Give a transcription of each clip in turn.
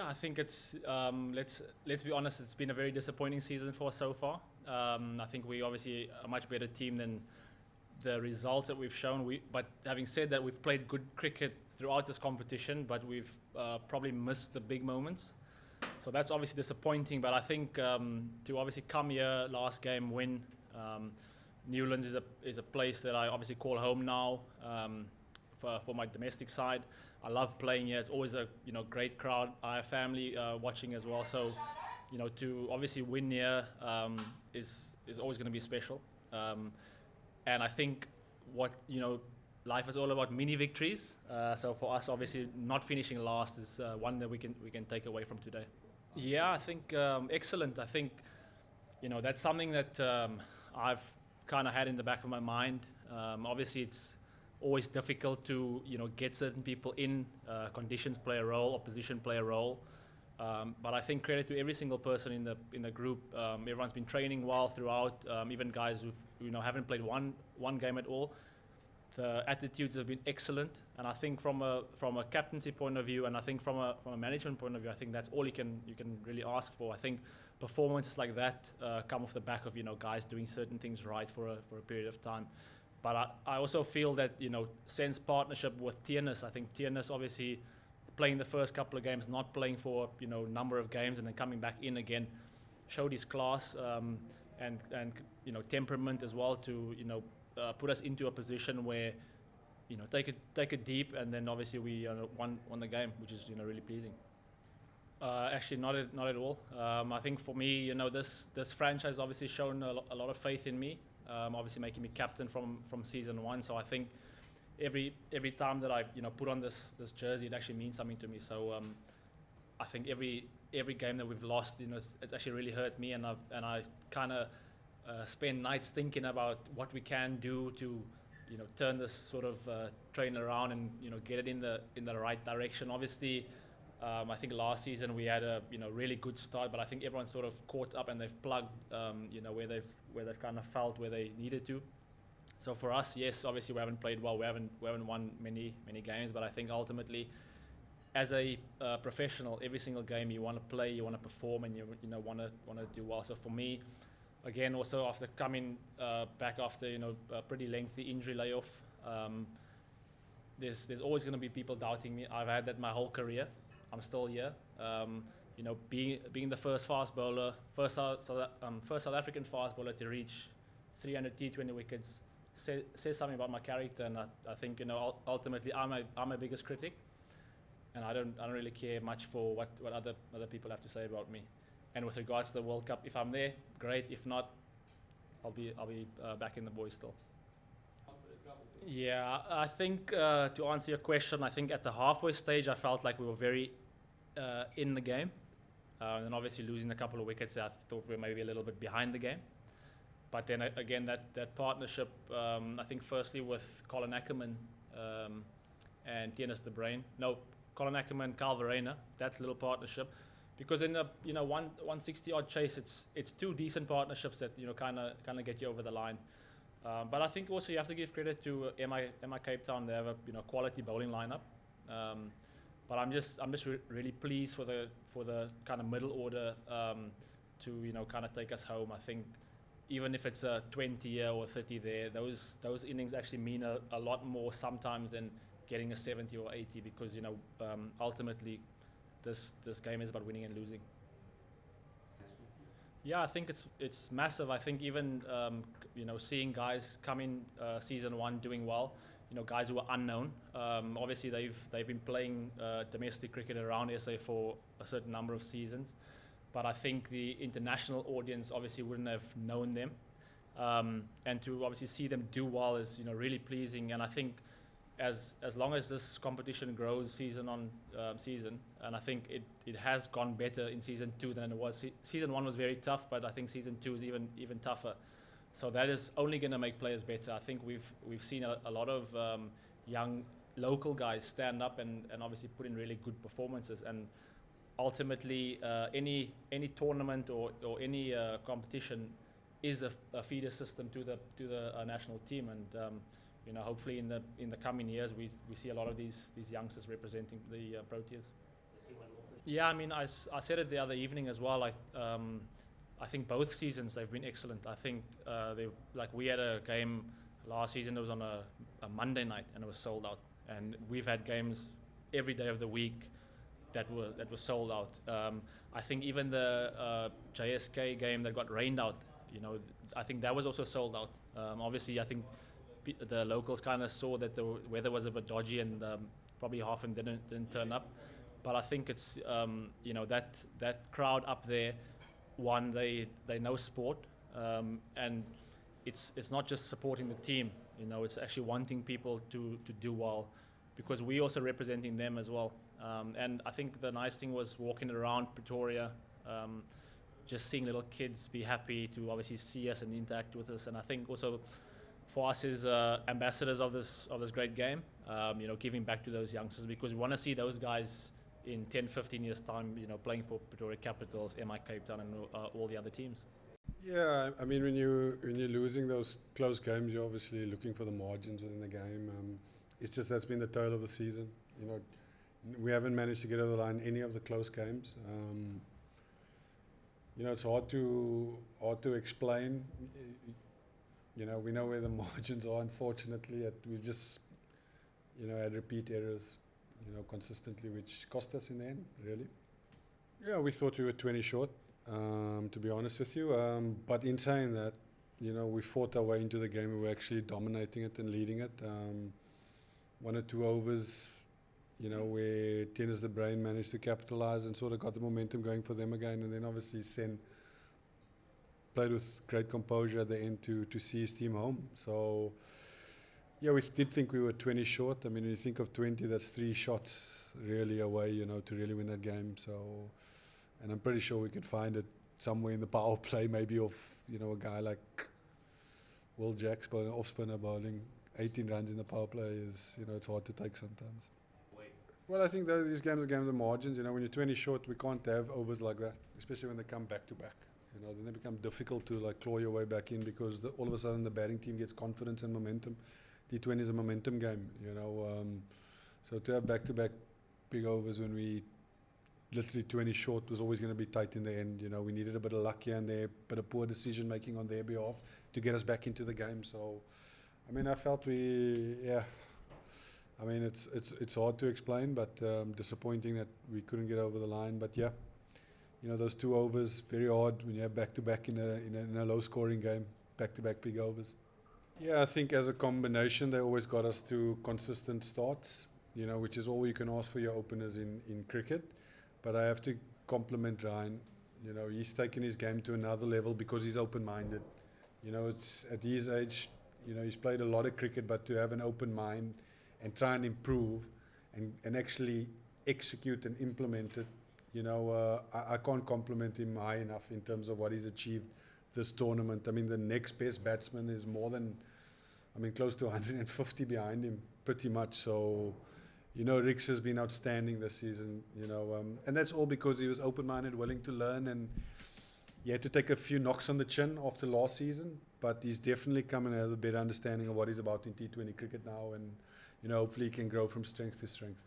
Yeah, I think it's let's be honest. It's been a very disappointing season for us so far. I think we obviously a much better team than the results that we've shown. But having said that, we've played good cricket throughout this competition, but we've probably missed the big moments. So that's obviously disappointing. But I think to obviously come here last game, win. Newlands is a place that I obviously call home now for my domestic side. I love playing here. It's always a great crowd. I have family watching as well. So to obviously win here is always going to be special. And I think what life is all about mini victories. So for us, obviously not finishing last is one that we can take away from today. Yeah, I think excellent. I think that's something that I've kind of had in the back of my mind. Obviously, it's always difficult to get certain people in. Conditions play a role, opposition play a role. But I think credit to every single person in the group. Everyone's been training well throughout. Even guys who haven't played one game at all. The attitudes have been excellent, and I think from a captaincy point of view, and I think from a management point of view, I think that's all you can really ask for. I think performances like that come off the back of guys doing certain things right for a period of time. But I also feel that Sen's partnership with Tiernis, I think Tiernis obviously playing the first couple of games, not playing for number of games, and then coming back in again, showed his class and temperament as well to put us into a position where take it deep, and then obviously we won the game, which is really pleasing. Actually, not at all. I think for me, this franchise obviously shown a lot of faith in me. Obviously making me captain from season one. So I think every time that I put on this jersey, it actually means something to me. So I think every game that we've lost, it's actually really hurt me, and I kind of spend nights thinking about what we can do to turn this sort of train around and get it in the right direction. Obviously, I think last season we had a really good start, but I think everyone's sort of caught up and they've plugged where they've kind of felt where they needed to. So for us, yes, obviously we haven't played well. We haven't won many games, but I think ultimately, as a professional, every single game you want to play, you want to perform, and you want to do well. So for me, again, also after coming back after a pretty lengthy injury layoff, there's always going to be people doubting me. I've had that my whole career. I'm still here. Being the first fast bowler, first South African fast bowler to reach 300 T20 wickets says something about my character, and I think ultimately I'm my biggest critic, and I don't really care much for what other people have to say about me. And with regards to the World Cup, if I'm there, great. If not, I'll be back in the boys still. Yeah, I think to answer your question, I think at the halfway stage, I felt like we were very in the game. And obviously losing a couple of wickets, I thought we were maybe a little bit behind the game. But then again, that partnership, I think firstly with Colin Ackerman and Tiernis de Bruin. No, Colin Ackerman, Carl Verreynne, that little partnership. Because in a 160 odd chase, it's two decent partnerships that kind of get you over the line. But I think also you have to give credit to MI Cape Town. They have a quality bowling lineup. But I'm just really pleased for the kind of middle order to kind of take us home. I think even if it's a 20 here or 30 there, those innings actually mean a lot more sometimes than getting a 70 or 80, because ultimately this game is about winning and losing. Yeah, I think it's massive. I think even seeing guys come in season one doing well, guys who are unknown. Obviously they've been playing domestic cricket around SA for a certain number of seasons, but I think the international audience obviously wouldn't have known them, and to obviously see them do well is really pleasing. And I think as long as this competition grows season on season, and I think it has gone better in season 2 than it was. Season 1 was very tough, but I think season 2 is even tougher. So that is only going to make players better. I think we've seen a lot of young local guys stand up and obviously put in really good performances. And ultimately, any tournament or any competition is a feeder system to the national team. And hopefully in the coming years we see a lot of these youngsters representing the Proteas. Yeah, I mean, I said it the other evening as well. I think both seasons they've been excellent. I think we had a game last season. It was on a Monday night and it was sold out. And we've had games every day of the week that were sold out. I think even the JSK game that got rained out, I think that was also sold out. Obviously, I think the locals kind of saw that the weather was a bit dodgy and probably half of them didn't turn up. But I think it's that crowd up there. One, they know sport, and it's not just supporting the team. It's actually wanting people to do well, because we also representing them as well. And I think the nice thing was walking around Pretoria, just seeing little kids be happy to obviously see us and interact with us. And I think also for us as ambassadors of this great game, giving back to those youngsters, because we want to see those guys in 10, 15 years' time, playing for Pretoria Capitals, MI Cape Town, and all the other teams. Yeah, I mean, when you're losing those close games, you're obviously looking for the margins within the game. It's just that's been the tale of the season. We haven't managed to get over the line any of the close games. It's hard to explain. We know where the margins are. Unfortunately, we just had repeat errors, consistently, which cost us in the end, really. Yeah, we thought we were 20 short, to be honest with you. But in saying that, we fought our way into the game. We were actually dominating it and leading it. 1 or 2 overs, where Tennis the Brain managed to capitalize and sort of got the momentum going for them again. And then obviously Sen played with great composure at the end to see his team home. So, yeah, we did think we were 20 short. I mean, when you think of 20, that's 3 shots really away, to really win that game. So, and I'm pretty sure we could find it somewhere in the power play, maybe off, a guy like Will Jacks, off spinner bowling. 18 runs in the power play is, it's hard to take sometimes. Well, I think these games are games of margins. When you're 20 short, we can't have overs like that, especially when they come back to back. Then they become difficult to claw your way back in, because all of a sudden the batting team gets confidence and momentum. T20 is a momentum game, So to have back-to-back big overs when we literally 20 short was always going to be tight in the end. We needed a bit of luck here and there, but a poor decision making on their behalf to get us back into the game. So, I mean, I felt I mean, it's hard to explain, but disappointing that we couldn't get over the line. But yeah, those 2 overs, very hard when you have back-to-back in a low-scoring game, back-to-back big overs. Yeah, I think as a combination, they always got us to consistent starts, which is all you can ask for your openers in cricket. But I have to compliment Ryan. He's taken his game to another level because he's open-minded. It's at his age, he's played a lot of cricket, but to have an open mind and try and improve and actually execute and implement it, I can't compliment him high enough in terms of what he's achieved this tournament. I mean, the next best batsman is close to 150 behind him, pretty much. So, Rix has been outstanding this season, and that's all because he was open-minded, willing to learn, and he had to take a few knocks on the chin after last season, but he's definitely come and have a better understanding of what he's about in T20 cricket now, and, hopefully he can grow from strength to strength.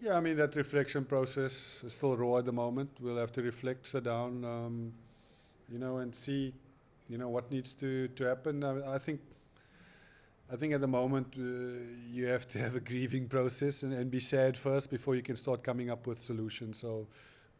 Yeah, I mean, that reflection process is still raw at the moment. We'll have to reflect, sit down, and see, what needs to happen. I think at the moment you have to have a grieving process and be sad first before you can start coming up with solutions. So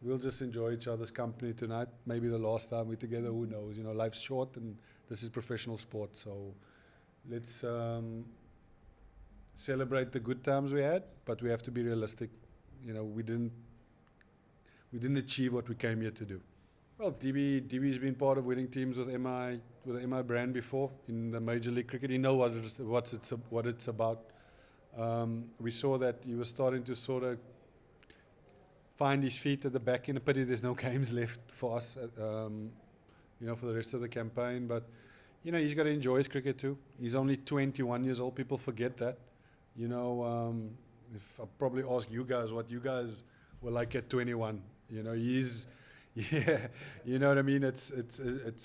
we'll just enjoy each other's company tonight. Maybe the last time we're together, who knows? Life's short and this is professional sport. So let's celebrate the good times we had, but we have to be realistic. We didn't achieve what we came here to do. Well, DB's been part of winning teams with the MI brand before in the Major League Cricket. He knows what it's about. We saw that he was starting to sort of find his feet at the back end. A pity there's no games left for us, for the rest of the campaign. But, he's got to enjoy his cricket too. He's only 21 years old. People forget that. If I probably ask you guys what you guys were like at 21, he's... Yeah, you know what I mean. It's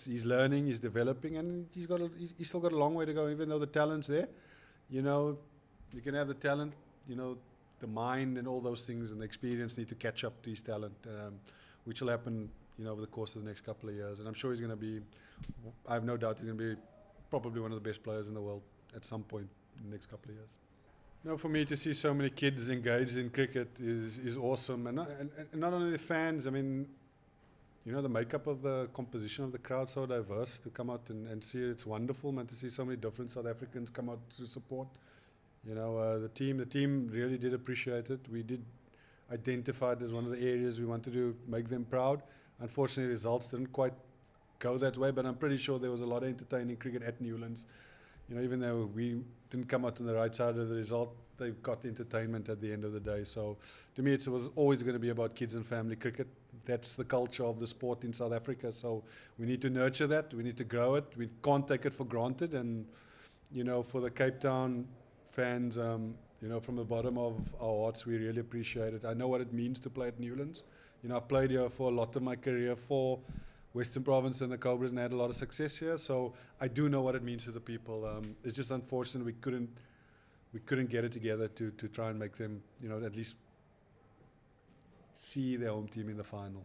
he's learning, he's developing, and he's still got a long way to go. Even though the talent's there, you can have the talent, the mind and all those things and the experience need to catch up to his talent, which will happen, over the course of the next couple of years. And I'm sure he's going to be, I have no doubt he's going to be probably one of the best players in the world at some point in the next couple of years. No, for me to see so many kids engaged in cricket is awesome. And not only the fans, I mean, the makeup of the composition of the crowd so diverse. To come out and see it, it's wonderful, man, to see so many different South Africans come out to support. The team really did appreciate it. We did identify it as one of the areas we wanted to make them proud. Unfortunately, results didn't quite go that way, but I'm pretty sure there was a lot of entertaining cricket at Newlands. Even though we didn't come out on the right side of the result, they've got entertainment at the end of the day. So to me, it was always going to be about kids and family cricket. That's the culture of the sport in South Africa. So we need to nurture that. We need to grow it. We can't take it for granted. And, for the Cape Town fans, from the bottom of our hearts, we really appreciate it. I know what it means to play at Newlands. I played here for a lot of my career for Western Province and the Cobras, and had a lot of success here. So I do know what it means to the people. It's just unfortunate we couldn't get it together to try and make them, at least see their home team in the final.